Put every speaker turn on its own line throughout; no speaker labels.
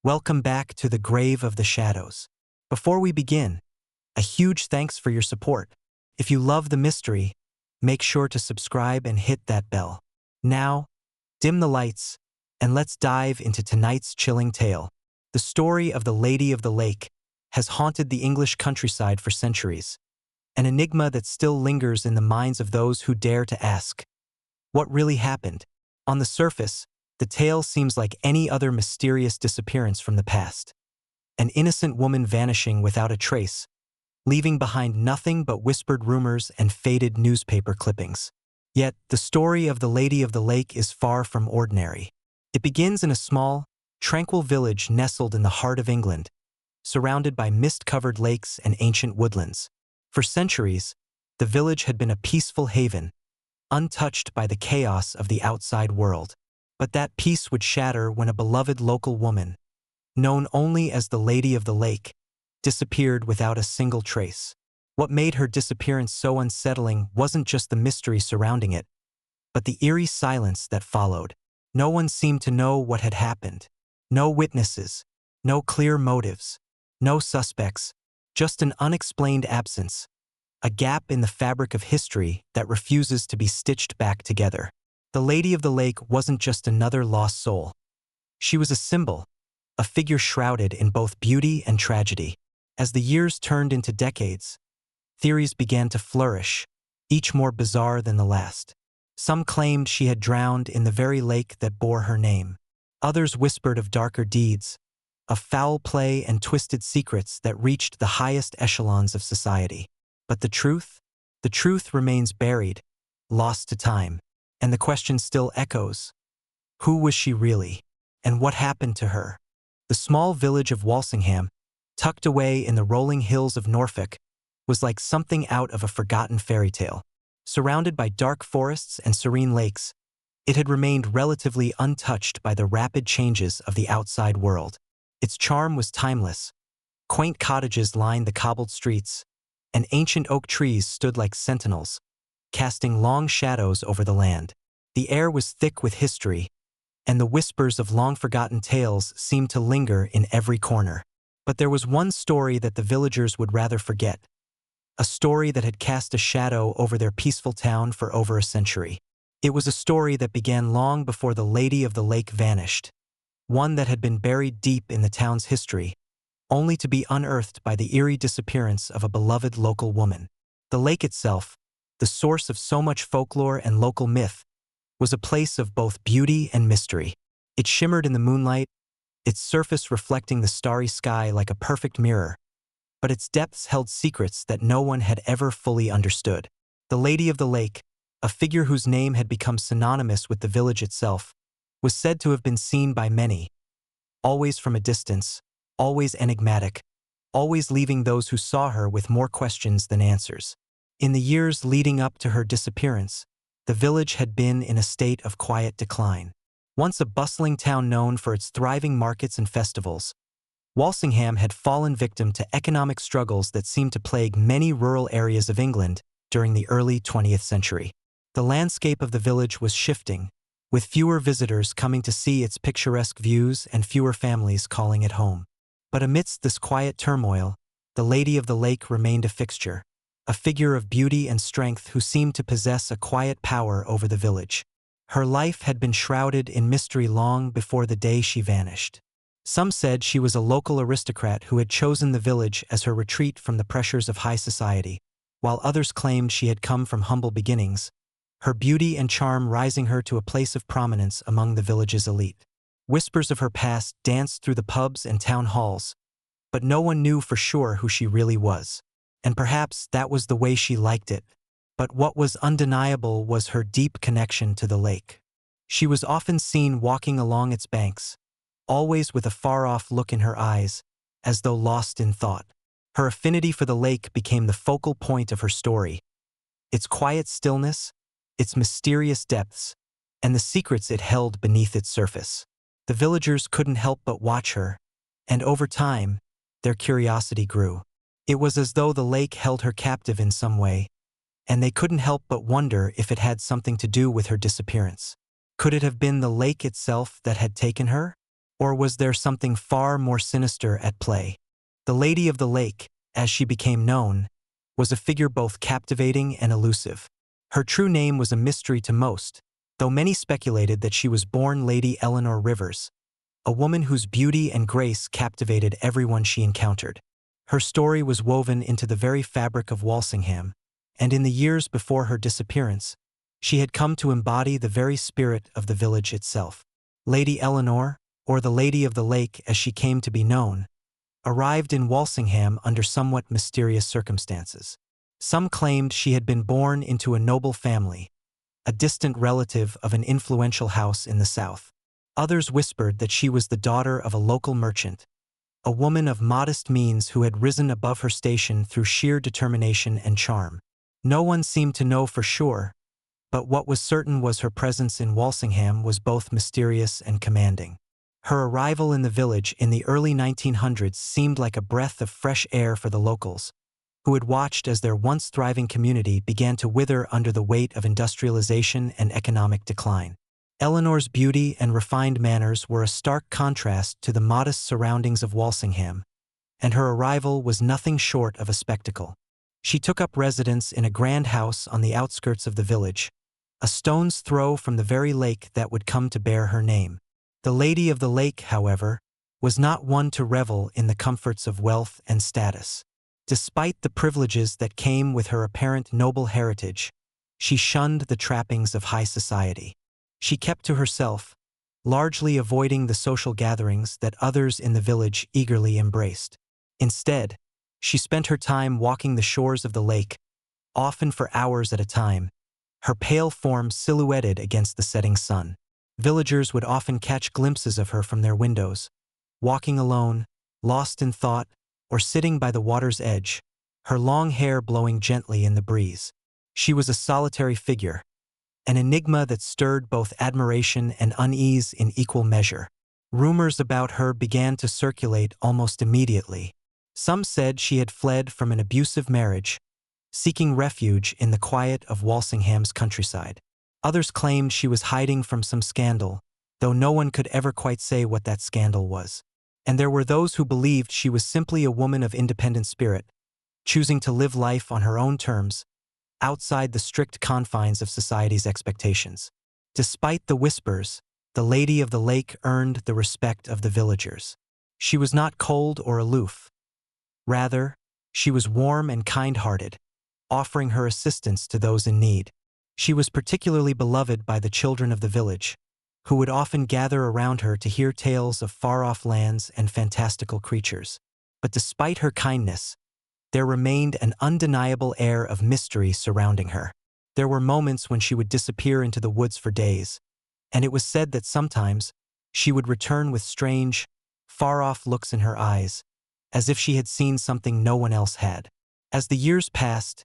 Welcome back to the Grave of the Shadows. Before we begin, a huge thanks for your support. If you love the mystery, make sure to subscribe and hit that bell. Now, dim the lights, and let's dive into tonight's chilling tale. The story of the Lady of the Lake has haunted the English countryside for centuries, an enigma that still lingers in the minds of those who dare to ask, what really happened? On the surface, the tale seems like any other mysterious disappearance from the past. An innocent woman vanishing without a trace, leaving behind nothing but whispered rumors and faded newspaper clippings. Yet, the story of the Lady of the Lake is far from ordinary. It begins in a small, tranquil village nestled in the heart of England, surrounded by mist-covered lakes and ancient woodlands. For centuries, the village had been a peaceful haven, untouched by the chaos of the outside world. But that peace would shatter when a beloved local woman, known only as the Lady of the Lake, disappeared without a single trace. What made her disappearance so unsettling wasn't just the mystery surrounding it, but the eerie silence that followed. No one seemed to know what had happened. No witnesses, no clear motives, no suspects, just an unexplained absence, a gap in the fabric of history that refuses to be stitched back together. The Lady of the Lake wasn't just another lost soul. She was a symbol, a figure shrouded in both beauty and tragedy. As the years turned into decades, theories began to flourish, each more bizarre than the last. Some claimed she had drowned in the very lake that bore her name. Others whispered of darker deeds, of foul play and twisted secrets that reached the highest echelons of society. But the truth remains buried, lost to time. And the question still echoes. Who was she really? And what happened to her? The small village of Walsingham, tucked away in the rolling hills of Norfolk, was like something out of a forgotten fairy tale. Surrounded by dark forests and serene lakes, it had remained relatively untouched by the rapid changes of the outside world. Its charm was timeless. Quaint cottages lined the cobbled streets, and ancient oak trees stood like sentinels, casting long shadows over the land. The air was thick with history, and the whispers of long-forgotten tales seemed to linger in every corner. But there was one story that the villagers would rather forget, a story that had cast a shadow over their peaceful town for over a century. It was a story that began long before the Lady of the Lake vanished, one that had been buried deep in the town's history, only to be unearthed by the eerie disappearance of a beloved local woman. The lake itself, the source of so much folklore and local myth, was a place of both beauty and mystery. It shimmered in the moonlight, its surface reflecting the starry sky like a perfect mirror, but its depths held secrets that no one had ever fully understood. The Lady of the Lake, a figure whose name had become synonymous with the village itself, was said to have been seen by many, always from a distance, always enigmatic, always leaving those who saw her with more questions than answers. In the years leading up to her disappearance, the village had been in a state of quiet decline. Once a bustling town known for its thriving markets and festivals, Walsingham had fallen victim to economic struggles that seemed to plague many rural areas of England during the early 20th century. The landscape of the village was shifting, with fewer visitors coming to see its picturesque views and fewer families calling it home. But amidst this quiet turmoil, the Lady of the Lake remained a fixture, a figure of beauty and strength who seemed to possess a quiet power over the village. Her life had been shrouded in mystery long before the day she vanished. Some said she was a local aristocrat who had chosen the village as her retreat from the pressures of high society, while others claimed she had come from humble beginnings, her beauty and charm rising her to a place of prominence among the village's elite. Whispers of her past danced through the pubs and town halls, but no one knew for sure who she really was. And perhaps that was the way she liked it. But what was undeniable was her deep connection to the lake. She was often seen walking along its banks, always with a far-off look in her eyes, as though lost in thought. Her affinity for the lake became the focal point of her story. Its quiet stillness, its mysterious depths, and the secrets it held beneath its surface. The villagers couldn't help but watch her, and over time, their curiosity grew. It was as though the lake held her captive in some way, and they couldn't help but wonder if it had something to do with her disappearance. Could it have been the lake itself that had taken her? Or was there something far more sinister at play? The Lady of the Lake, as she became known, was a figure both captivating and elusive. Her true name was a mystery to most, though many speculated that she was born Lady Eleanor Rivers, a woman whose beauty and grace captivated everyone she encountered. Her story was woven into the very fabric of Walsingham, and in the years before her disappearance, she had come to embody the very spirit of the village itself. Lady Eleanor, or the Lady of the Lake as she came to be known, arrived in Walsingham under somewhat mysterious circumstances. Some claimed she had been born into a noble family, a distant relative of an influential house in the south. Others whispered that she was the daughter of a local merchant, a woman of modest means who had risen above her station through sheer determination and charm. No one seemed to know for sure, but what was certain was her presence in Walsingham was both mysterious and commanding. Her arrival in the village in the early 1900s seemed like a breath of fresh air for the locals, who had watched as their once thriving community began to wither under the weight of industrialization and economic decline. Eleanor's beauty and refined manners were a stark contrast to the modest surroundings of Walsingham, and her arrival was nothing short of a spectacle. She took up residence in a grand house on the outskirts of the village, a stone's throw from the very lake that would come to bear her name. The Lady of the Lake, however, was not one to revel in the comforts of wealth and status. Despite the privileges that came with her apparent noble heritage, she shunned the trappings of high society. She kept to herself, largely avoiding the social gatherings that others in the village eagerly embraced. Instead, she spent her time walking the shores of the lake, often for hours at a time, her pale form silhouetted against the setting sun. Villagers would often catch glimpses of her from their windows, walking alone, lost in thought, or sitting by the water's edge, her long hair blowing gently in the breeze. She was a solitary figure, an enigma that stirred both admiration and unease in equal measure. Rumors about her began to circulate almost immediately. Some said she had fled from an abusive marriage, seeking refuge in the quiet of Walsingham's countryside. Others claimed she was hiding from some scandal, though no one could ever quite say what that scandal was. And there were those who believed she was simply a woman of independent spirit, choosing to live life on her own terms, outside the strict confines of society's expectations. Despite the whispers, the Lady of the Lake earned the respect of the villagers. She was not cold or aloof. Rather, she was warm and kind-hearted, offering her assistance to those in need. She was particularly beloved by the children of the village, who would often gather around her to hear tales of far-off lands and fantastical creatures. But despite her kindness, there remained an undeniable air of mystery surrounding her. There were moments when she would disappear into the woods for days, and it was said that sometimes she would return with strange, far-off looks in her eyes, as if she had seen something no one else had. As the years passed,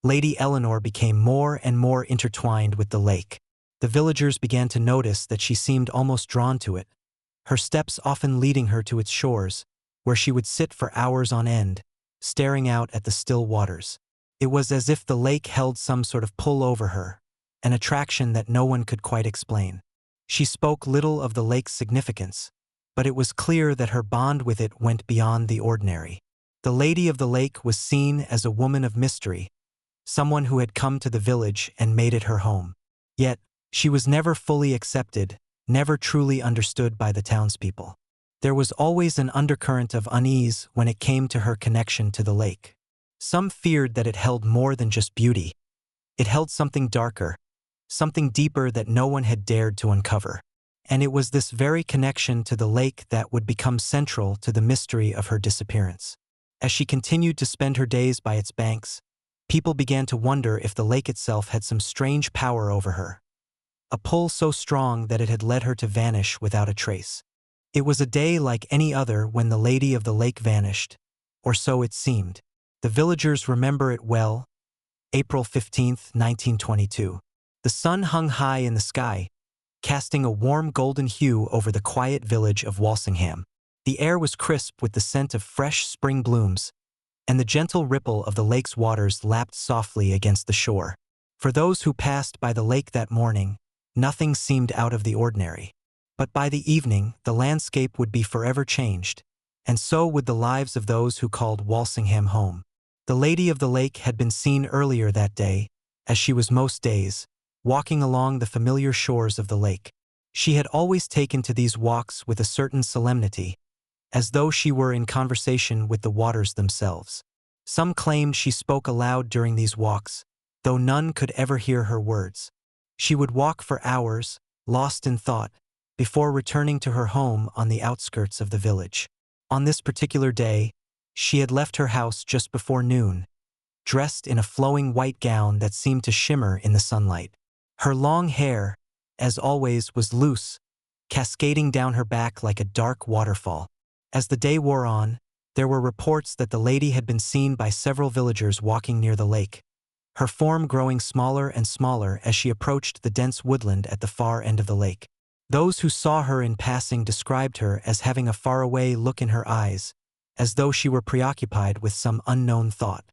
Lady Eleanor became more and more intertwined with the lake. The villagers began to notice that she seemed almost drawn to it, her steps often leading her to its shores, where she would sit for hours on end, staring out at the still waters. It was as if the lake held some sort of pull over her, an attraction that no one could quite explain. She spoke little of the lake's significance, but it was clear that her bond with it went beyond the ordinary. The Lady of the Lake was seen as a woman of mystery, someone who had come to the village and made it her home. Yet, she was never fully accepted, never truly understood by the townspeople. There was always an undercurrent of unease when it came to her connection to the lake. Some feared that it held more than just beauty. It held something darker, something deeper that no one had dared to uncover. And it was this very connection to the lake that would become central to the mystery of her disappearance. As she continued to spend her days by its banks, people began to wonder if the lake itself had some strange power over her, a pull so strong that it had led her to vanish without a trace. It was a day like any other when the Lady of the Lake vanished, or so it seemed. The villagers remember it well. April 15, 1922. The sun hung high in the sky, casting a warm golden hue over the quiet village of Walsingham. The air was crisp with the scent of fresh spring blooms, and the gentle ripple of the lake's waters lapped softly against the shore. For those who passed by the lake that morning, nothing seemed out of the ordinary. But by the evening, the landscape would be forever changed, and so would the lives of those who called Walsingham home. The Lady of the Lake had been seen earlier that day, as she was most days, walking along the familiar shores of the lake. She had always taken to these walks with a certain solemnity, as though she were in conversation with the waters themselves. Some claimed she spoke aloud during these walks, though none could ever hear her words. She would walk for hours, lost in thought, before returning to her home on the outskirts of the village. On this particular day, she had left her house just before noon, dressed in a flowing white gown that seemed to shimmer in the sunlight. Her long hair, as always, was loose, cascading down her back like a dark waterfall. As the day wore on, there were reports that the lady had been seen by several villagers walking near the lake, her form growing smaller and smaller as she approached the dense woodland at the far end of the lake. Those who saw her in passing described her as having a faraway look in her eyes, as though she were preoccupied with some unknown thought.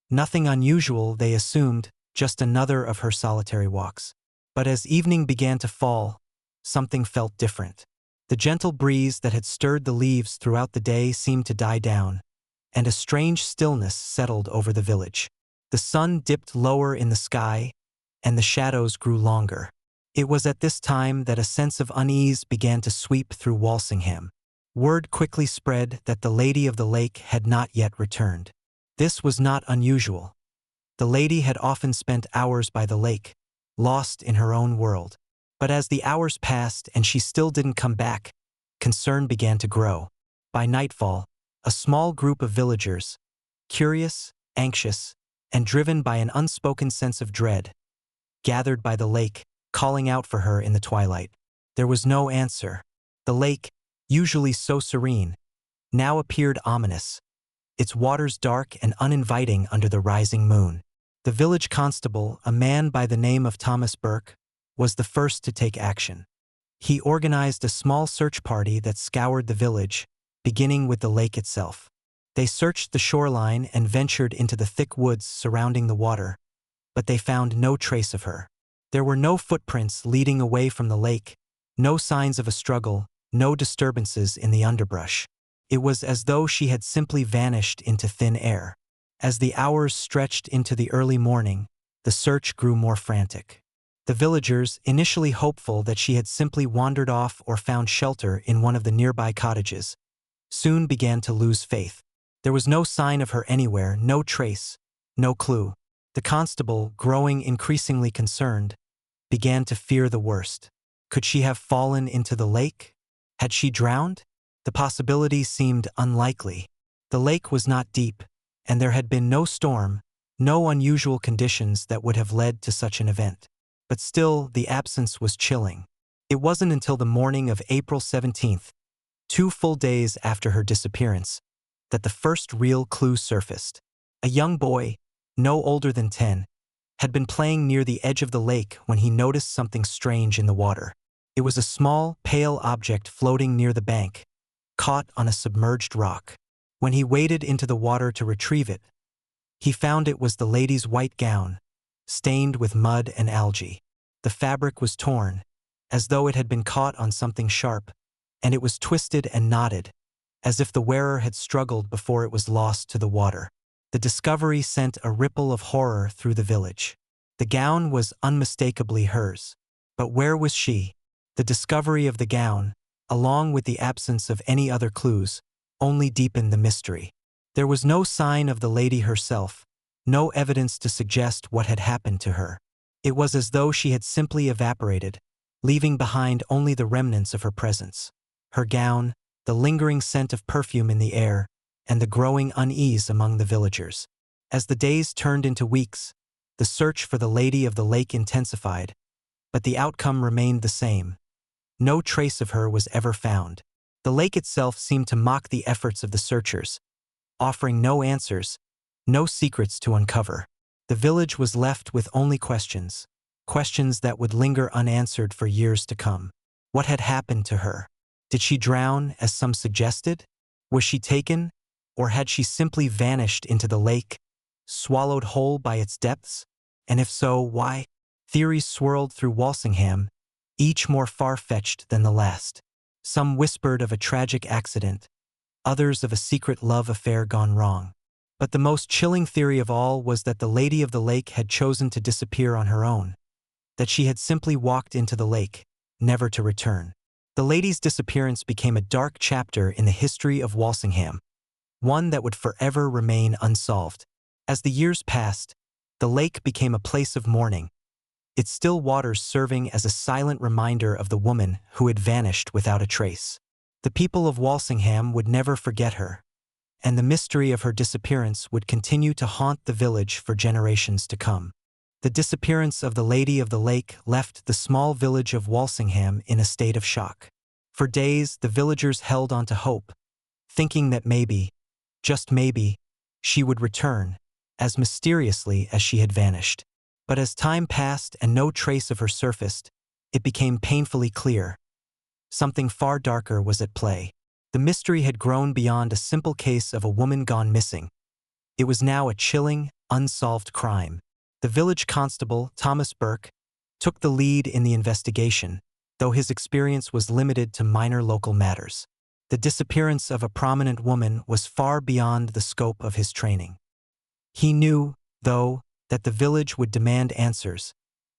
Nothing unusual, they assumed, just another of her solitary walks. But as evening began to fall, something felt different. The gentle breeze that had stirred the leaves throughout the day seemed to die down, and a strange stillness settled over the village. The sun dipped lower in the sky, and the shadows grew longer. It was at this time that a sense of unease began to sweep through Walsingham. Word quickly spread that the Lady of the Lake had not yet returned. This was not unusual. The lady had often spent hours by the lake, lost in her own world. But as the hours passed and she still didn't come back, concern began to grow. By nightfall, a small group of villagers, curious, anxious, and driven by an unspoken sense of dread, gathered by the lake, calling out for her in the twilight. There was no answer. The lake, usually so serene, now appeared ominous, its waters dark and uninviting under the rising moon. The village constable, a man by the name of Thomas Burke, was the first to take action. He organized a small search party that scoured the village, beginning with the lake itself. They searched the shoreline and ventured into the thick woods surrounding the water, but they found no trace of her. There were no footprints leading away from the lake, no signs of a struggle, no disturbances in the underbrush. It was as though she had simply vanished into thin air. As the hours stretched into the early morning, the search grew more frantic. The villagers, initially hopeful that she had simply wandered off or found shelter in one of the nearby cottages, soon began to lose faith. There was no sign of her anywhere, no trace, no clue. The constable, growing increasingly concerned, began to fear the worst. Could she have fallen into the lake? Had she drowned? The possibility seemed unlikely. The lake was not deep, and there had been no storm, no unusual conditions that would have led to such an event. But still, the absence was chilling. It wasn't until the morning of April 17th, 2 full days after her disappearance, that the first real clue surfaced. A young boy, no older than 10, had been playing near the edge of the lake when he noticed something strange in the water. It was a small, pale object floating near the bank, caught on a submerged rock. When he waded into the water to retrieve it, he found it was the lady's white gown, stained with mud and algae. The fabric was torn, as though it had been caught on something sharp, and it was twisted and knotted, as if the wearer had struggled before it was lost to the water. The discovery sent a ripple of horror through the village. The gown was unmistakably hers. But where was she? The discovery of the gown, along with the absence of any other clues, only deepened the mystery. There was no sign of the lady herself, no evidence to suggest what had happened to her. It was as though she had simply evaporated, leaving behind only the remnants of her presence. Her gown, the lingering scent of perfume in the air, and the growing unease among the villagers. As the days turned into weeks, the search for the Lady of the Lake intensified, but the outcome remained the same. No trace of her was ever found. The lake itself seemed to mock the efforts of the searchers, offering no answers, no secrets to uncover. The village was left with only questions, questions that would linger unanswered for years to come. What had happened to her? Did she drown, as some suggested? Was she taken, or had she simply vanished into the lake, swallowed whole by its depths? And if so, why? Theories swirled through Walsingham, each more far-fetched than the last. Some whispered of a tragic accident, others of a secret love affair gone wrong. But the most chilling theory of all was that the Lady of the Lake had chosen to disappear on her own, that she had simply walked into the lake, never to return. The lady's disappearance became a dark chapter in the history of Walsingham, one that would forever remain unsolved. As the years passed, the lake became a place of mourning, its still waters serving as a silent reminder of the woman who had vanished without a trace. The people of Walsingham would never forget her, and the mystery of her disappearance would continue to haunt the village for generations to come. The disappearance of the Lady of the Lake left the small village of Walsingham in a state of shock. For days, the villagers held on to hope, thinking that maybe, just maybe, she would return, as mysteriously as she had vanished. But as time passed and no trace of her surfaced, it became painfully clear. Something far darker was at play. The mystery had grown beyond a simple case of a woman gone missing. It was now a chilling, unsolved crime. The village constable, Thomas Burke, took the lead in the investigation, though his experience was limited to minor local matters. The disappearance of a prominent woman was far beyond the scope of his training. He knew, though, that the village would demand answers,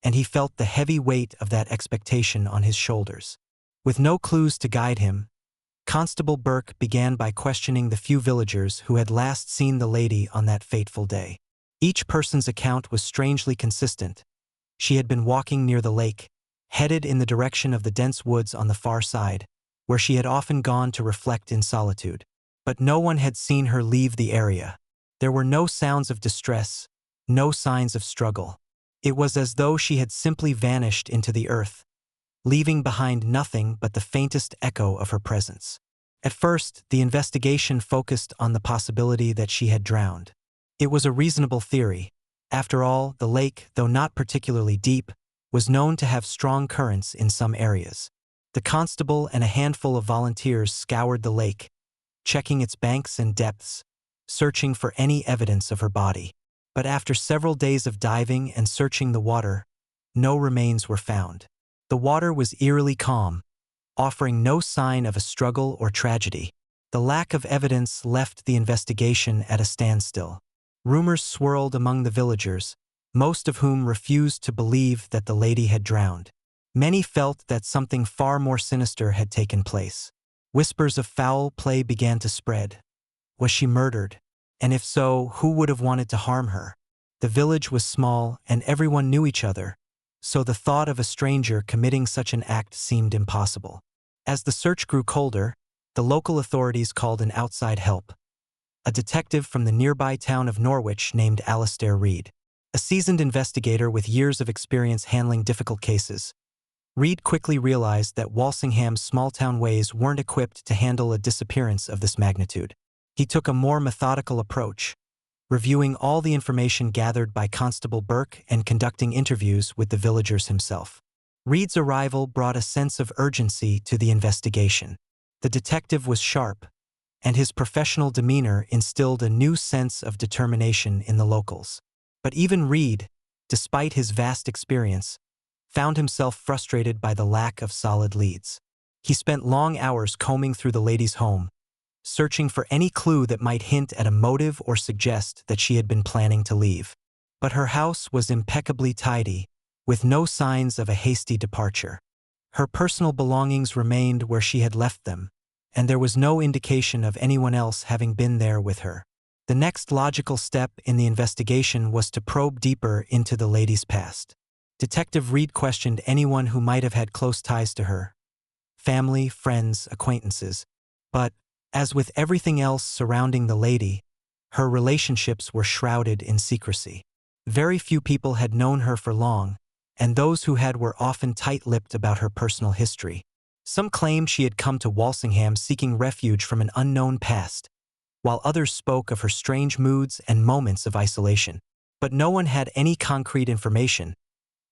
and he felt the heavy weight of that expectation on his shoulders. With no clues to guide him, Constable Burke began by questioning the few villagers who had last seen the lady on that fateful day. Each person's account was strangely consistent. She had been walking near the lake, headed in the direction of the dense woods on the far side, where she had often gone to reflect in solitude. But no one had seen her leave the area. There were no sounds of distress, no signs of struggle. It was as though she had simply vanished into the earth, leaving behind nothing but the faintest echo of her presence. At first, the investigation focused on the possibility that she had drowned. It was a reasonable theory. After all, the lake, though not particularly deep, was known to have strong currents in some areas. The constable and a handful of volunteers scoured the lake, checking its banks and depths, searching for any evidence of her body. But after several days of diving and searching the water, no remains were found. The water was eerily calm, offering no sign of a struggle or tragedy. The lack of evidence left the investigation at a standstill. Rumors swirled among the villagers, most of whom refused to believe that the lady had drowned. Many felt that something far more sinister had taken place. Whispers of foul play began to spread. Was she murdered? And if so, who would have wanted to harm her? The village was small and everyone knew each other, so the thought of a stranger committing such an act seemed impossible. As the search grew colder, the local authorities called in outside help. A detective from the nearby town of Norwich named Alastair Reed. A seasoned investigator with years of experience handling difficult cases, Reed quickly realized that Walsingham's small-town ways weren't equipped to handle a disappearance of this magnitude. He took a more methodical approach, reviewing all the information gathered by Constable Burke and conducting interviews with the villagers himself. Reed's arrival brought a sense of urgency to the investigation. The detective was sharp, and his professional demeanor instilled a new sense of determination in the locals. But even Reed, despite his vast experience, found himself frustrated by the lack of solid leads. He spent long hours combing through the lady's home, searching for any clue that might hint at a motive or suggest that she had been planning to leave. But her house was impeccably tidy, with no signs of a hasty departure. Her personal belongings remained where she had left them, and there was no indication of anyone else having been there with her. The next logical step in the investigation was to probe deeper into the lady's past. Detective Reed questioned anyone who might have had close ties to her, family, friends, acquaintances. But, as with everything else surrounding the lady, her relationships were shrouded in secrecy. Very few people had known her for long, and those who had were often tight-lipped about her personal history. Some claimed she had come to Walsingham seeking refuge from an unknown past, while others spoke of her strange moods and moments of isolation. But no one had any concrete information.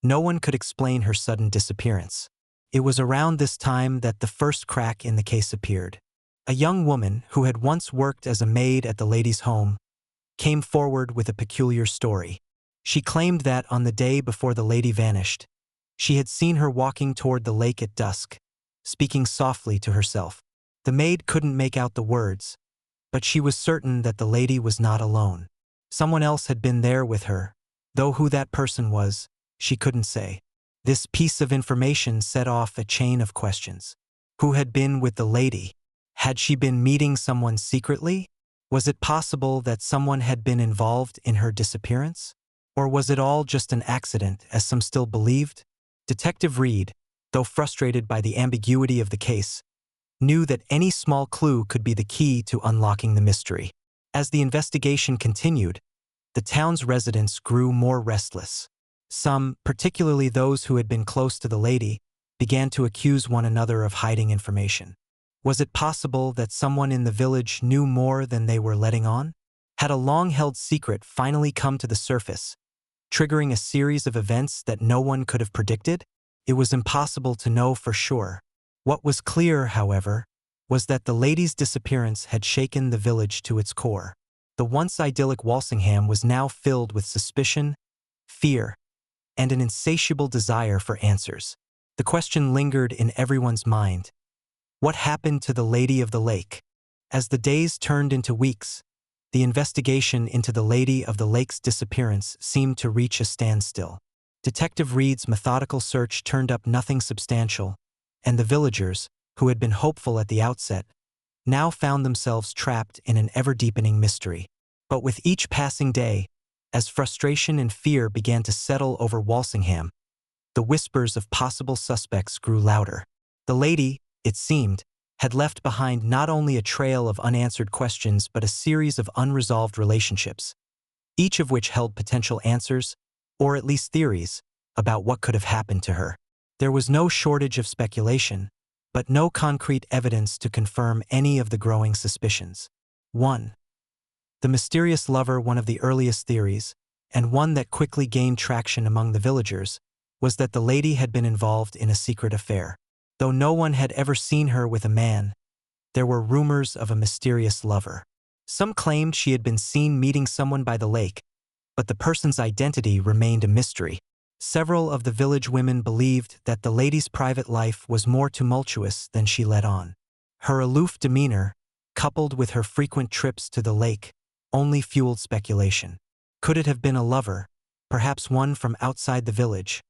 No one could explain her sudden disappearance. It was around this time that the first crack in the case appeared. A young woman, who had once worked as a maid at the lady's home, came forward with a peculiar story. She claimed that on the day before the lady vanished, she had seen her walking toward the lake at dusk, speaking softly to herself. The maid couldn't make out the words, but she was certain that the lady was not alone. Someone else had been there with her, though who that person was, she couldn't say. This piece of information set off a chain of questions. Who had been with the lady? Had she been meeting someone secretly? Was it possible that someone had been involved in her disappearance? Or was it all just an accident, as some still believed? Detective Reed, though frustrated by the ambiguity of the case, knew that any small clue could be the key to unlocking the mystery. As the investigation continued, the town's residents grew more restless. Some, particularly those who had been close to the lady, began to accuse one another of hiding information. Was it possible that someone in the village knew more than they were letting on? Had a long-held secret finally come to the surface, triggering a series of events that no one could have predicted? It was impossible to know for sure. What was clear, however, was that the lady's disappearance had shaken the village to its core. The once idyllic Walsingham was now filled with suspicion, fear, and an insatiable desire for answers. The question lingered in everyone's mind. What happened to the Lady of the Lake? As the days turned into weeks, the investigation into the Lady of the Lake's disappearance seemed to reach a standstill. Detective Reed's methodical search turned up nothing substantial, and the villagers, who had been hopeful at the outset, now found themselves trapped in an ever-deepening mystery. But with each passing day, as frustration and fear began to settle over Walsingham, the whispers of possible suspects grew louder. The lady, it seemed, had left behind not only a trail of unanswered questions but a series of unresolved relationships, each of which held potential answers, or at least theories, about what could have happened to her. There was no shortage of speculation, but no concrete evidence to confirm any of the growing suspicions. 1. The mysterious lover, one of the earliest theories, and one that quickly gained traction among the villagers, was that the lady had been involved in a secret affair. Though no one had ever seen her with a man, there were rumors of a mysterious lover. Some claimed she had been seen meeting someone by the lake, but the person's identity remained a mystery. Several of the village women believed that the lady's private life was more tumultuous than she let on. Her aloof demeanor, coupled with her frequent trips to the lake, only fueled speculation. Could it have been a lover, perhaps one from outside the village,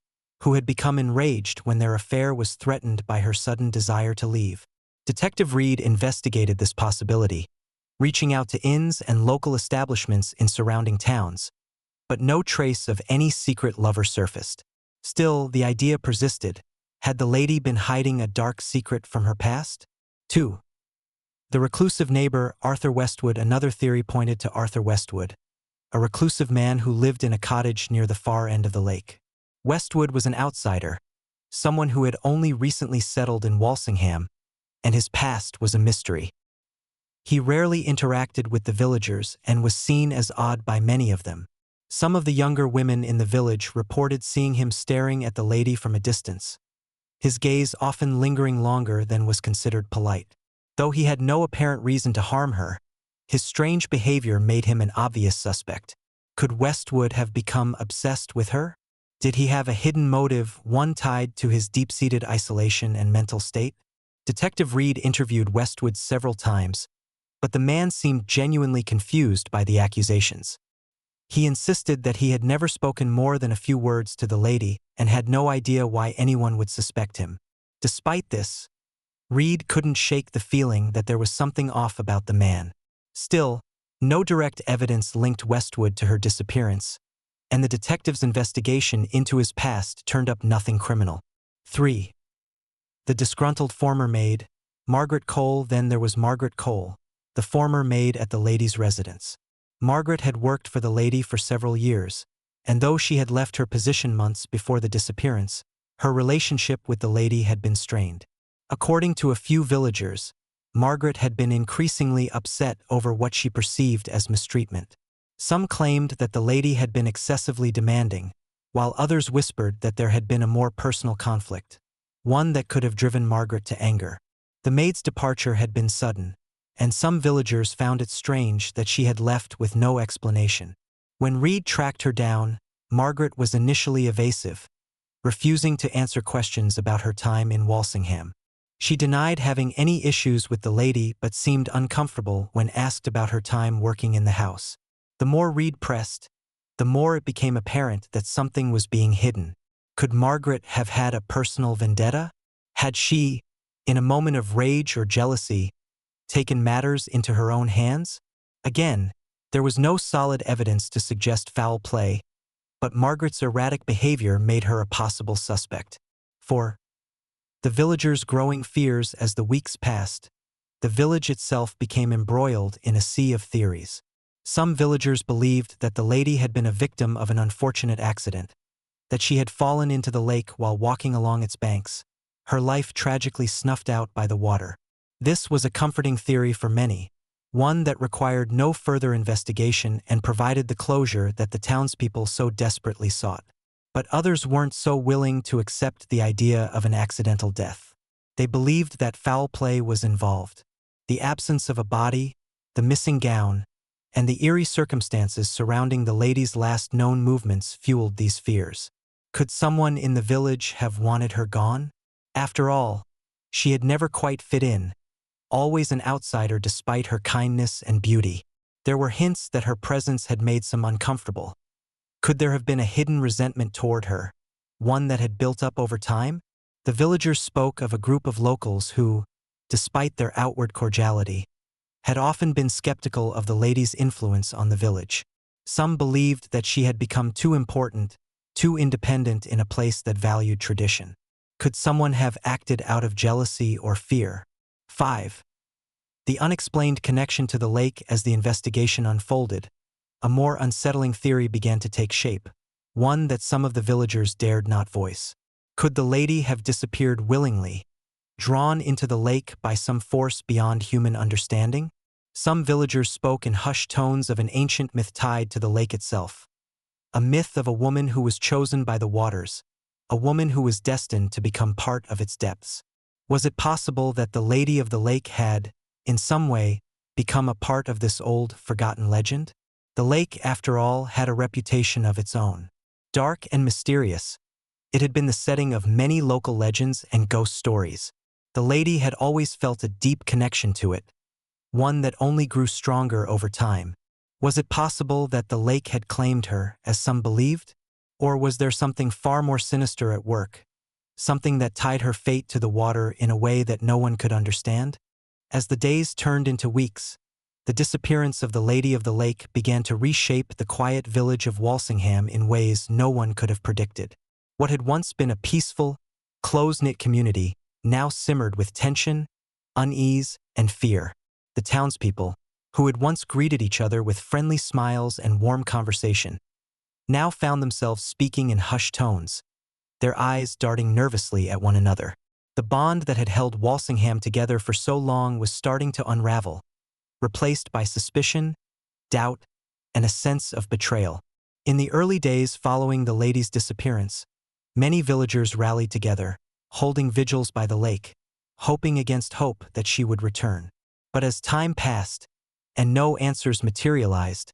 who had become enraged when their affair was threatened by her sudden desire to leave? Detective Reed investigated this possibility, reaching out to inns and local establishments in surrounding towns, but no trace of any secret lover surfaced. Still, the idea persisted. Had the lady been hiding a dark secret from her past? 2. The reclusive neighbor, Arthur Westwood. Another theory pointed to Arthur Westwood, a reclusive man who lived in a cottage near the far end of the lake. Westwood was an outsider, someone who had only recently settled in Walsingham, and his past was a mystery. He rarely interacted with the villagers and was seen as odd by many of them. Some of the younger women in the village reported seeing him staring at the lady from a distance, his gaze often lingering longer than was considered polite. Though he had no apparent reason to harm her, his strange behavior made him an obvious suspect. Could Westwood have become obsessed with her? Did he have a hidden motive, one tied to his deep-seated isolation and mental state? Detective Reed interviewed Westwood several times, but the man seemed genuinely confused by the accusations. He insisted that he had never spoken more than a few words to the lady and had no idea why anyone would suspect him. Despite this, Reed couldn't shake the feeling that there was something off about the man. Still, no direct evidence linked Westwood to her disappearance, and the detective's investigation into his past turned up nothing criminal. 3. The disgruntled former maid, Margaret Cole. Then there was Margaret Cole, the former maid at the lady's residence. Margaret had worked for the lady for several years, and though she had left her position months before the disappearance, her relationship with the lady had been strained. According to a few villagers, Margaret had been increasingly upset over what she perceived as mistreatment. Some claimed that the lady had been excessively demanding, while others whispered that there had been a more personal conflict, one that could have driven Margaret to anger. The maid's departure had been sudden, and some villagers found it strange that she had left with no explanation. When Reed tracked her down, Margaret was initially evasive, refusing to answer questions about her time in Walsingham. She denied having any issues with the lady but seemed uncomfortable when asked about her time working in the house. The more Reed pressed, the more it became apparent that something was being hidden. Could Margaret have had a personal vendetta? Had she, in a moment of rage or jealousy, taken matters into her own hands? Again, there was no solid evidence to suggest foul play, but Margaret's erratic behavior made her a possible suspect. 4. The villagers' growing fears as the weeks passed. The village itself became embroiled in a sea of theories. Some villagers believed that the lady had been a victim of an unfortunate accident, that she had fallen into the lake while walking along its banks, her life tragically snuffed out by the water. This was a comforting theory for many, one that required no further investigation and provided the closure that the townspeople so desperately sought. But others weren't so willing to accept the idea of an accidental death. They believed that foul play was involved. The absence of a body, the missing gown, and the eerie circumstances surrounding the lady's last known movements fueled these fears. Could someone in the village have wanted her gone? After all, she had never quite fit in, always an outsider despite her kindness and beauty. There were hints that her presence had made some uncomfortable. Could there have been a hidden resentment toward her, one that had built up over time? The villagers spoke of a group of locals who, despite their outward cordiality, had often been skeptical of the lady's influence on the village. Some believed that she had become too important, too independent in a place that valued tradition. Could someone have acted out of jealousy or fear? 5. The unexplained connection to the lake. As the investigation unfolded, a more unsettling theory began to take shape, one that some of the villagers dared not voice. Could the lady have disappeared willingly, drawn into the lake by some force beyond human understanding? Some villagers spoke in hushed tones of an ancient myth tied to the lake itself, a myth of a woman who was chosen by the waters, a woman who was destined to become part of its depths. Was it possible that the Lady of the Lake had, in some way, become a part of this old, forgotten legend? The lake, after all, had a reputation of its own. Dark and mysterious, it had been the setting of many local legends and ghost stories. The lady had always felt a deep connection to it, one that only grew stronger over time. Was it possible that the lake had claimed her, as some believed? Or was there something far more sinister at work, something that tied her fate to the water in a way that no one could understand? As the days turned into weeks, the disappearance of the Lady of the Lake began to reshape the quiet village of Walsingham in ways no one could have predicted. What had once been a peaceful, close-knit community now simmered with tension, unease, and fear. The townspeople, who had once greeted each other with friendly smiles and warm conversation, now found themselves speaking in hushed tones, their eyes darting nervously at one another. The bond that had held Walsingham together for so long was starting to unravel, replaced by suspicion, doubt, and a sense of betrayal. In the early days following the lady's disappearance, many villagers rallied together, holding vigils by the lake, hoping against hope that she would return. But as time passed, and no answers materialized,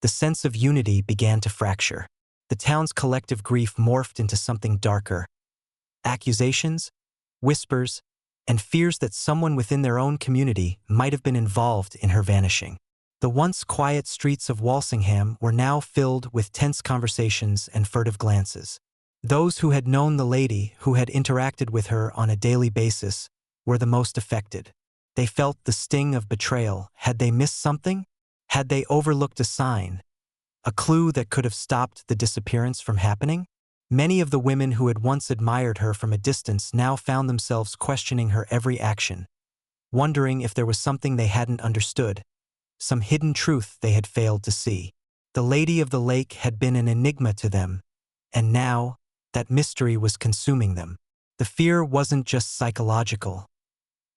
the sense of unity began to fracture. The town's collective grief morphed into something darker. Accusations, whispers, and fears that someone within their own community might have been involved in her vanishing. The once quiet streets of Walsingham were now filled with tense conversations and furtive glances. Those who had known the lady, who had interacted with her on a daily basis, were the most affected. They felt the sting of betrayal. Had they missed something? Had they overlooked a sign, a clue that could have stopped the disappearance from happening? Many of the women who had once admired her from a distance now found themselves questioning her every action, wondering if there was something they hadn't understood, some hidden truth they had failed to see. The Lady of the Lake had been an enigma to them, and now, that mystery was consuming them. The fear wasn't just psychological.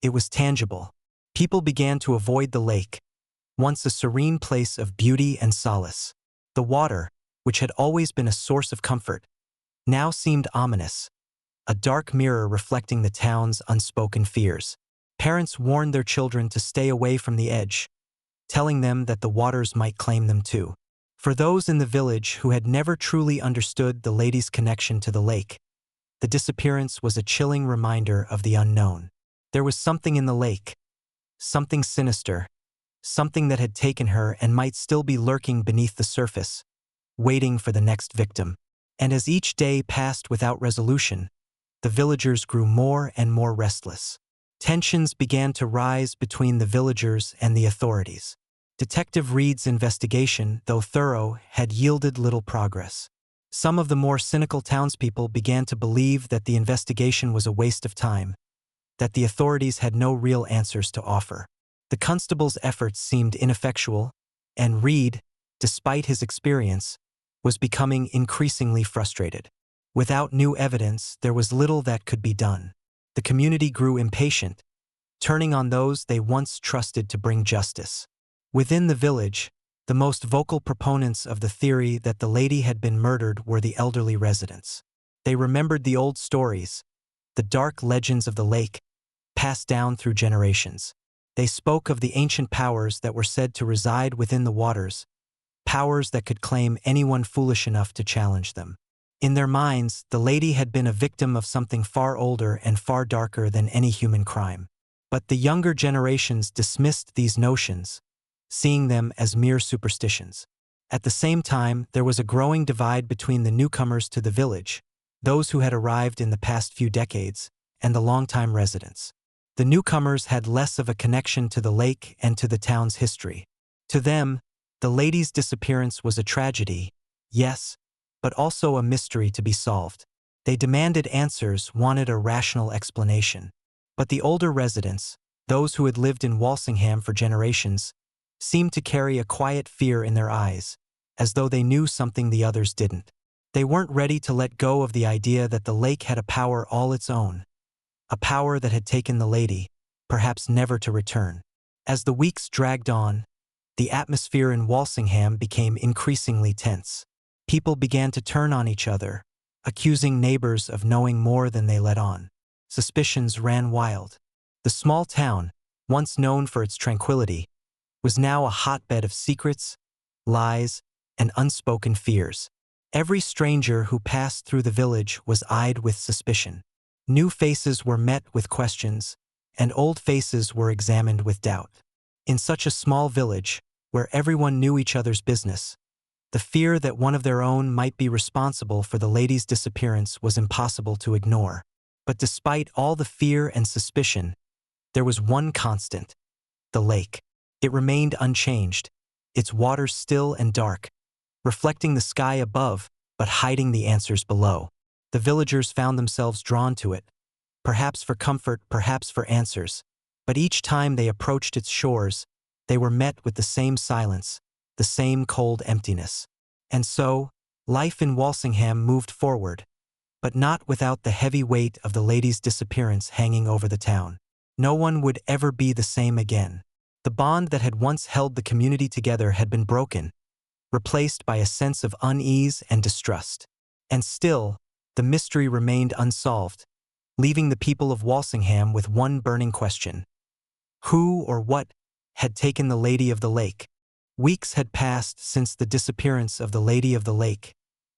It was tangible. People began to avoid the lake, once a serene place of beauty and solace. The water, which had always been a source of comfort, now seemed ominous, a dark mirror reflecting the town's unspoken fears. Parents warned their children to stay away from the edge, telling them that the waters might claim them too. For those in the village who had never truly understood the lady's connection to the lake, the disappearance was a chilling reminder of the unknown. There was something in the lake, something sinister, something that had taken her and might still be lurking beneath the surface, waiting for the next victim. And as each day passed without resolution, the villagers grew more and more restless. Tensions began to rise between the villagers and the authorities. Detective Reed's investigation, though thorough, had yielded little progress. Some of the more cynical townspeople began to believe that the investigation was a waste of time, that the authorities had no real answers to offer. The constable's efforts seemed ineffectual, and Reed, despite his experience, was becoming increasingly frustrated. Without new evidence, there was little that could be done. The community grew impatient, turning on those they once trusted to bring justice. Within the village, the most vocal proponents of the theory that the lady had been murdered were the elderly residents. They remembered the old stories, the dark legends of the lake, passed down through generations. They spoke of the ancient powers that were said to reside within the waters, powers that could claim anyone foolish enough to challenge them. In their minds, the lady had been a victim of something far older and far darker than any human crime. But the younger generations dismissed these notions, seeing them as mere superstitions. At the same time, there was a growing divide between the newcomers to the village, those who had arrived in the past few decades, and the longtime residents. The newcomers had less of a connection to the lake and to the town's history. To them, the lady's disappearance was a tragedy, yes, but also a mystery to be solved. They demanded answers, wanted a rational explanation. But the older residents, those who had lived in Walsingham for generations, seemed to carry a quiet fear in their eyes, as though they knew something the others didn't. They weren't ready to let go of the idea that the lake had a power all its own, a power that had taken the lady, perhaps never to return. As the weeks dragged on, the atmosphere in Walsingham became increasingly tense. People began to turn on each other, accusing neighbors of knowing more than they let on. Suspicions ran wild. The small town, once known for its tranquility, was now a hotbed of secrets, lies, and unspoken fears. Every stranger who passed through the village was eyed with suspicion. New faces were met with questions, and old faces were examined with doubt. In such a small village, where everyone knew each other's business, the fear that one of their own might be responsible for the lady's disappearance was impossible to ignore. But despite all the fear and suspicion, there was one constant: the lake. It remained unchanged, its waters still and dark, reflecting the sky above but hiding the answers below. The villagers found themselves drawn to it, perhaps for comfort, perhaps for answers. But each time they approached its shores, they were met with the same silence, the same cold emptiness. And so, life in Walsingham moved forward, but not without the heavy weight of the lady's disappearance hanging over the town. No one would ever be the same again. The bond that had once held the community together had been broken, replaced by a sense of unease and distrust. And still, the mystery remained unsolved, leaving the people of Walsingham with one burning question: who or what had taken the Lady of the Lake? Weeks had passed since the disappearance of the Lady of the Lake,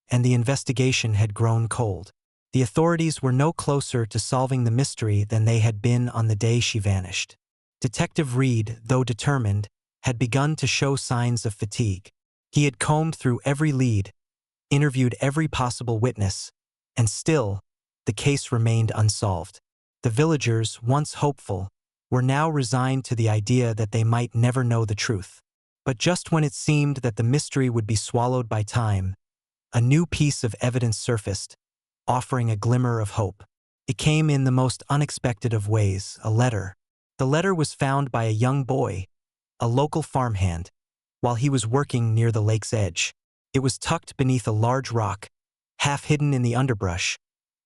and the investigation had grown cold. The authorities were no closer to solving the mystery than they had been on the day she vanished. Detective Reed, though determined, had begun to show signs of fatigue. He had combed through every lead, interviewed every possible witness, and still, the case remained unsolved. The villagers, once hopeful, were now resigned to the idea that they might never know the truth. But just when it seemed that the mystery would be swallowed by time, a new piece of evidence surfaced, offering a glimmer of hope. It came in the most unexpected of ways: a letter. The letter was found by a young boy, a local farmhand, while he was working near the lake's edge. It was tucked beneath a large rock, half hidden in the underbrush,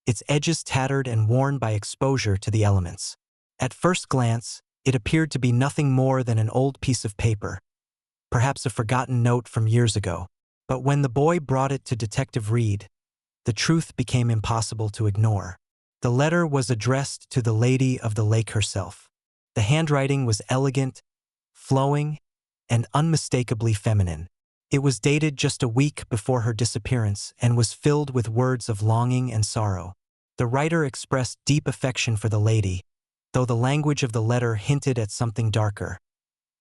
its edges tattered and worn by exposure to the elements. At first glance, it appeared to be nothing more than an old piece of paper, perhaps a forgotten note from years ago. But when the boy brought it to Detective Reed, the truth became impossible to ignore. The letter was addressed to the Lady of the Lake herself. The handwriting was elegant, flowing, and unmistakably feminine. It was dated just a week before her disappearance and was filled with words of longing and sorrow. The writer expressed deep affection for the lady, though the language of the letter hinted at something darker.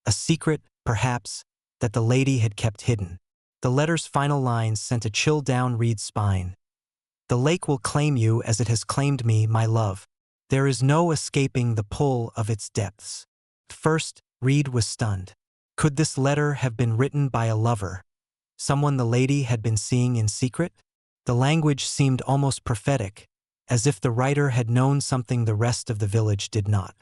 A secret, perhaps, that the lady had kept hidden. The letter's final lines sent a chill down Reed's spine. "The lake will claim you as it has claimed me, my love. There is no escaping the pull of its depths." First, Reed was stunned. Could this letter have been written by a lover? Someone the lady had been seeing in secret? The language seemed almost prophetic, as if the writer had known something the rest of the village did not.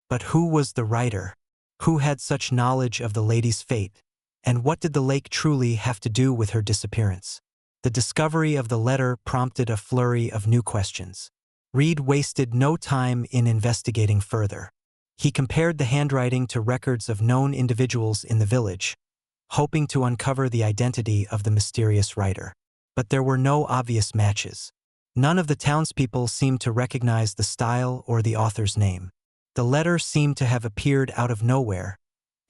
But who was the writer? Who had such knowledge of the lady's fate? And what did the lake truly have to do with her disappearance? The discovery of the letter prompted a flurry of new questions. Reed wasted no time in investigating further. He compared the handwriting to records of known individuals in the village, hoping to uncover the identity of the mysterious writer. But there were no obvious matches. None of the townspeople seemed to recognize the style or the author's name. The letter seemed to have appeared out of nowhere,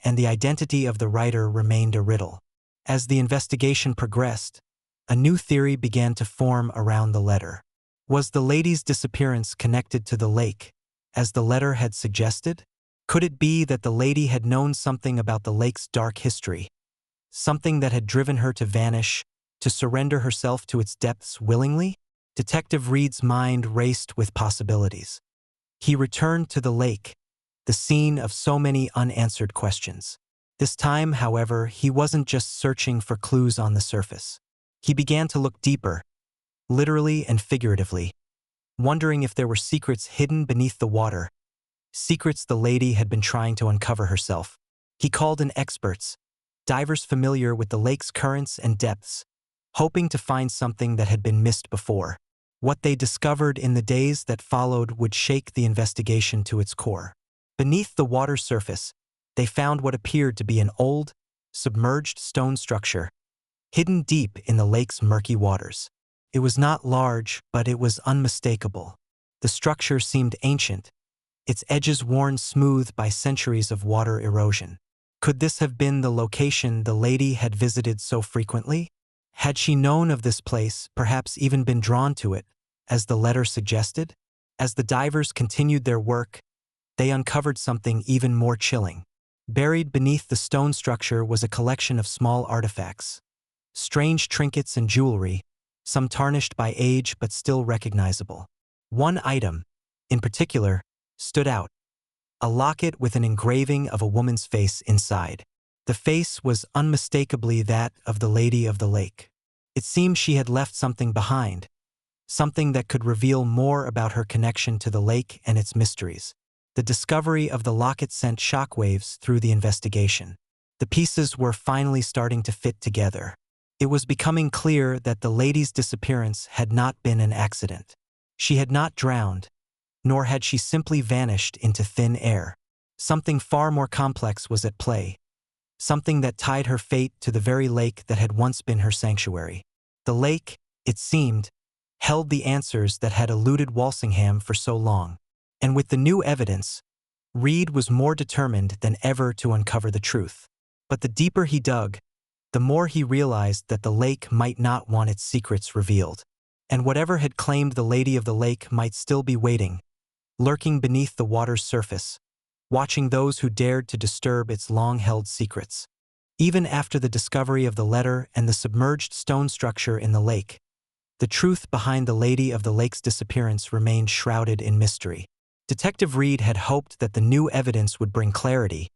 and the identity of the writer remained a riddle. As the investigation progressed, a new theory began to form around the letter. Was the lady's disappearance connected to the lake, as the letter had suggested? Could it be that the lady had known something about the lake's dark history, something that had driven her to vanish, to surrender herself to its depths willingly? Detective Reed's mind raced with possibilities. He returned to the lake, the scene of so many unanswered questions. This time, however, he wasn't just searching for clues on the surface. He began to look deeper, literally and figuratively, wondering if there were secrets hidden beneath the water, secrets the lady had been trying to uncover herself. He called in experts, divers familiar with the lake's currents and depths, hoping to find something that had been missed before. What they discovered in the days that followed would shake the investigation to its core. Beneath the water's surface, they found what appeared to be an old, submerged stone structure, hidden deep in the lake's murky waters. It was not large, but it was unmistakable. The structure seemed ancient, its edges worn smooth by centuries of water erosion. Could this have been the location the lady had visited so frequently? Had she known of this place, perhaps even been drawn to it, as the letter suggested? As the divers continued their work, they uncovered something even more chilling. Buried beneath the stone structure was a collection of small artifacts, strange trinkets and jewelry, some tarnished by age but still recognizable. One item, in particular, stood out: a locket with an engraving of a woman's face inside. The face was unmistakably that of the Lady of the Lake. It seemed she had left something behind, something that could reveal more about her connection to the lake and its mysteries. The discovery of the locket sent shockwaves through the investigation. The pieces were finally starting to fit together. It was becoming clear that the lady's disappearance had not been an accident. She had not drowned, nor had she simply vanished into thin air. Something far more complex was at play, something that tied her fate to the very lake that had once been her sanctuary. The lake, it seemed, held the answers that had eluded Walsingham for so long. And with the new evidence, Reed was more determined than ever to uncover the truth. But the deeper he dug, the more he realized that the lake might not want its secrets revealed. And whatever had claimed the Lady of the Lake might still be waiting, lurking beneath the water's surface, watching those who dared to disturb its long-held secrets. Even after the discovery of the letter and the submerged stone structure in the lake, the truth behind the Lady of the Lake's disappearance remained shrouded in mystery. Detective Reed had hoped that the new evidence would bring clarity,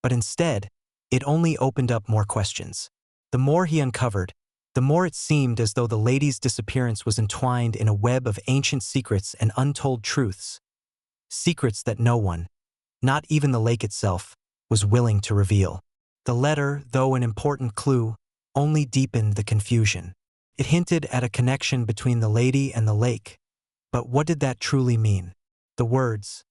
but instead, it only opened up more questions. The more he uncovered, the more it seemed as though the lady's disappearance was entwined in a web of ancient secrets and untold truths. Secrets that no one, not even the lake itself, was willing to reveal. The letter, though an important clue, only deepened the confusion. It hinted at a connection between the lady and the lake. But what did that truly mean? The words,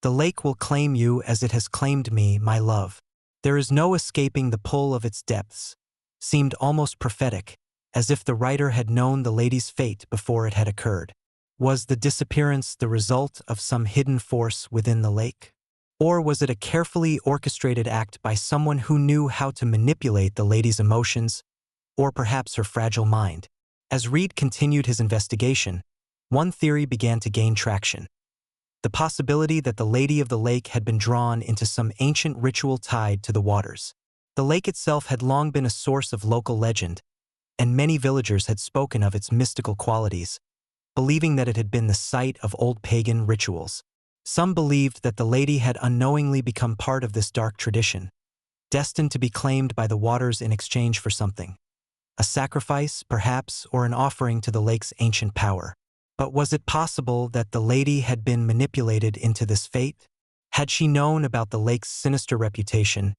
"The lake will claim you as it has claimed me, my love. There is no escaping the pull of its depths," seemed almost prophetic, as if the writer had known the lady's fate before it had occurred. Was the disappearance the result of some hidden force within the lake? Or was it a carefully orchestrated act by someone who knew how to manipulate the lady's emotions, or perhaps her fragile mind? As Reed continued his investigation, one theory began to gain traction. the possibility that the Lady of the Lake had been drawn into some ancient ritual tied to the waters. The lake itself had long been a source of local legend, and many villagers had spoken of its mystical qualities, believing that it had been the site of old pagan rituals. Some believed that the lady had unknowingly become part of this dark tradition, destined to be claimed by the waters in exchange for something. A sacrifice, perhaps, or an offering to the lake's ancient power. But was it possible that the lady had been manipulated into this fate? Had she known about the lake's sinister reputation,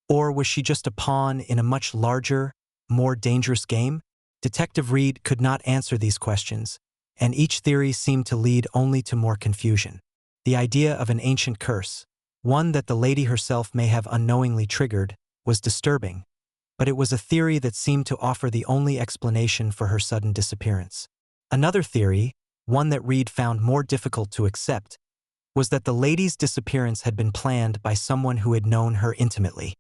or was she just a pawn in a much larger, more dangerous game? Detective Reed could not answer these questions, and each theory seemed to lead only to more confusion. The idea of an ancient curse, one that the lady herself may have unknowingly triggered, was disturbing, but it was a theory that seemed to offer the only explanation for her sudden disappearance. Another theory, one that Reed found more difficult to accept, was that the lady's disappearance had been planned by someone who had known her intimately.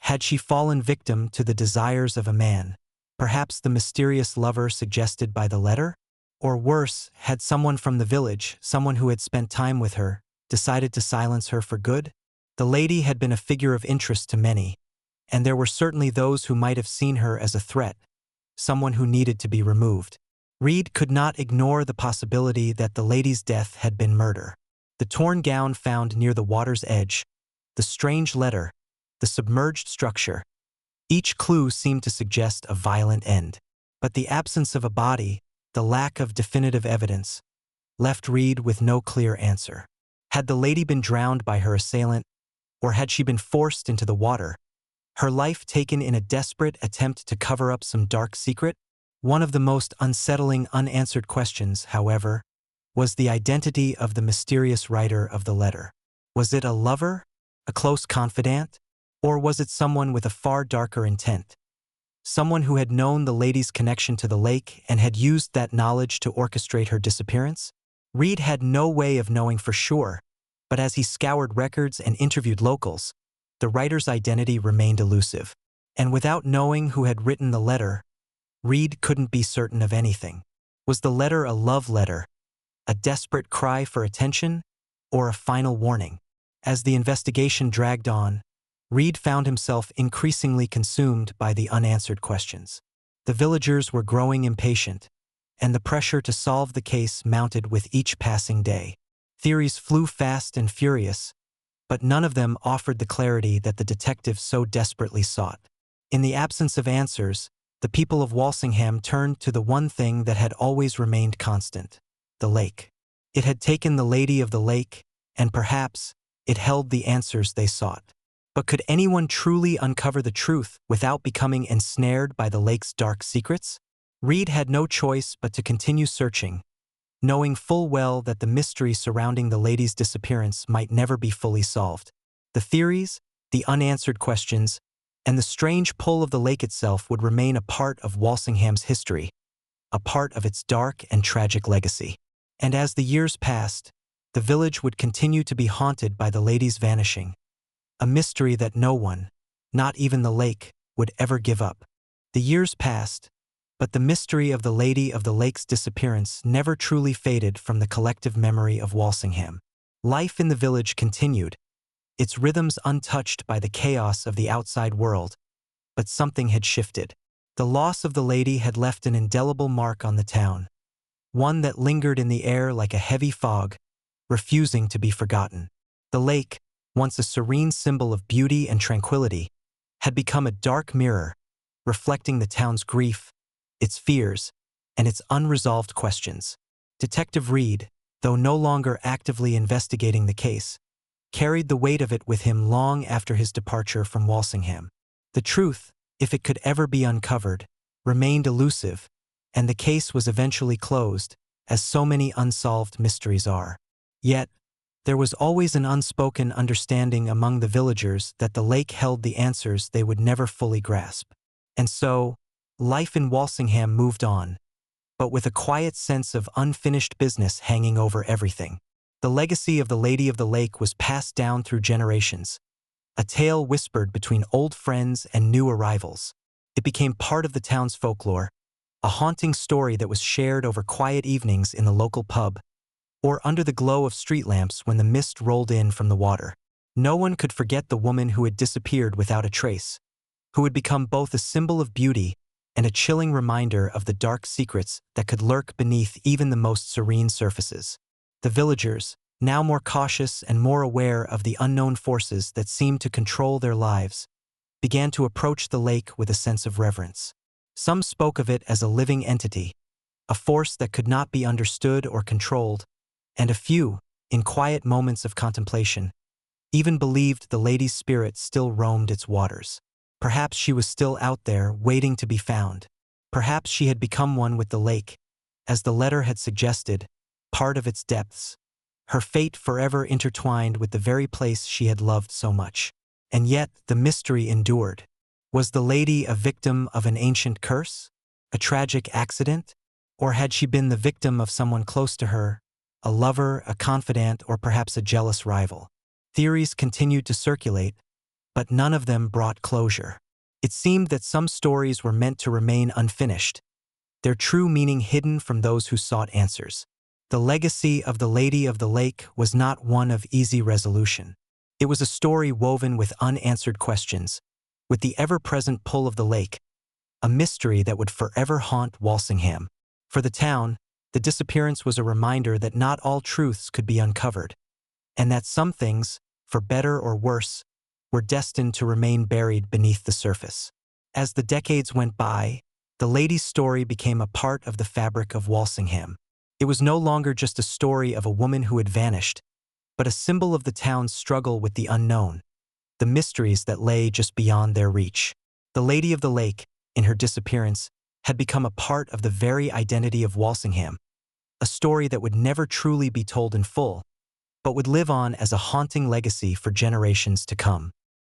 Had she fallen victim to the desires of a man, perhaps the mysterious lover suggested by the letter? Or worse, had someone from the village, someone who had spent time with her, decided to silence her for good? The lady had been a figure of interest to many, and there were certainly those who might have seen her as a threat, someone who needed to be removed. Reed could not ignore the possibility that the lady's death had been murder. The torn gown found near the water's edge, the strange letter, the submerged structure. Each clue seemed to suggest a violent end. But the absence of a body, the lack of definitive evidence, left Reed with no clear answer. Had the lady been drowned by her assailant, or had she been forced into the water, her life taken in a desperate attempt to cover up some dark secret? One of the most unsettling unanswered questions, however, was the identity of the mysterious writer of the letter. Was it a lover, a close confidant, or was it someone with a far darker intent? Someone who had known the lady's connection to the lake and had used that knowledge to orchestrate her disappearance? Reed had no way of knowing for sure, but as he scoured records and interviewed locals, the writer's identity remained elusive. And without knowing who had written the letter, Reed couldn't be certain of anything. Was the letter a love letter, a desperate cry for attention, or a final warning? As the investigation dragged on, Reed found himself increasingly consumed by the unanswered questions. The villagers were growing impatient, and the pressure to solve the case mounted with each passing day. Theories flew fast and furious, but none of them offered the clarity that the detective so desperately sought. In the absence of answers, the people of Walsingham turned to the one thing that had always remained constant: the lake. It had taken the Lady of the Lake, and perhaps it held the answers they sought. But could anyone truly uncover the truth without becoming ensnared by the lake's dark secrets? Reed had no choice but to continue searching, knowing full well that the mystery surrounding the lady's disappearance might never be fully solved. The theories, the unanswered questions, and the strange pull of the lake itself would remain a part of Walsingham's history, a part of its dark and tragic legacy. And as the years passed, the village would continue to be haunted by the lady's vanishing, a mystery that no one, not even the lake, would ever give up. The years passed, but the mystery of the Lady of the Lake's disappearance never truly faded from the collective memory of Walsingham. Life in the village continued, its rhythms untouched by the chaos of the outside world, but something had shifted. The loss of the lady had left an indelible mark on the town, one that lingered in the air like a heavy fog, refusing to be forgotten. The lake, once a serene symbol of beauty and tranquility, had become a dark mirror, reflecting the town's grief, its fears, and its unresolved questions. Detective Reed, though no longer actively investigating the case, carried the weight of it with him long after his departure from Walsingham. The truth, if it could ever be uncovered, remained elusive, and the case was eventually closed, as so many unsolved mysteries are. Yet, there was always an unspoken understanding among the villagers that the lake held the answers they would never fully grasp. And so, life in Walsingham moved on, but with a quiet sense of unfinished business hanging over everything. The legacy of the Lady of the Lake was passed down through generations, a tale whispered between old friends and new arrivals. It became part of the town's folklore, a haunting story that was shared over quiet evenings in the local pub, or under the glow of street lamps when the mist rolled in from the water. No one could forget the woman who had disappeared without a trace, who had become both a symbol of beauty and a chilling reminder of the dark secrets that could lurk beneath even the most serene surfaces. The villagers, now more cautious and more aware of the unknown forces that seemed to control their lives, began to approach the lake with a sense of reverence. Some spoke of it as a living entity, a force that could not be understood or controlled, and a few, in quiet moments of contemplation, even believed the lady's spirit still roamed its waters. Perhaps she was still out there, waiting to be found. Perhaps she had become one with the lake, as the letter had suggested, part of its depths, her fate forever intertwined with the very place she had loved so much. And yet the mystery endured. Was the lady a victim of an ancient curse? A tragic accident? Or had she been the victim of someone close to her, a lover, a confidant, or perhaps a jealous rival? Theories continued to circulate, but none of them brought closure. It seemed that some stories were meant to remain unfinished, their true meaning hidden from those who sought answers. The legacy of the Lady of the Lake was not one of easy resolution. It was a story woven with unanswered questions, with the ever-present pull of the lake, a mystery that would forever haunt Walsingham. For the town, the disappearance was a reminder that not all truths could be uncovered, and that some things, for better or worse, were destined to remain buried beneath the surface. As the decades went by, the lady's story became a part of the fabric of Walsingham. It was no longer just a story of a woman who had vanished, but a symbol of the town's struggle with the unknown, the mysteries that lay just beyond their reach. The Lady of the Lake, in her disappearance, had become a part of the very identity of Walsingham, a story that would never truly be told in full, but would live on as a haunting legacy for generations to come.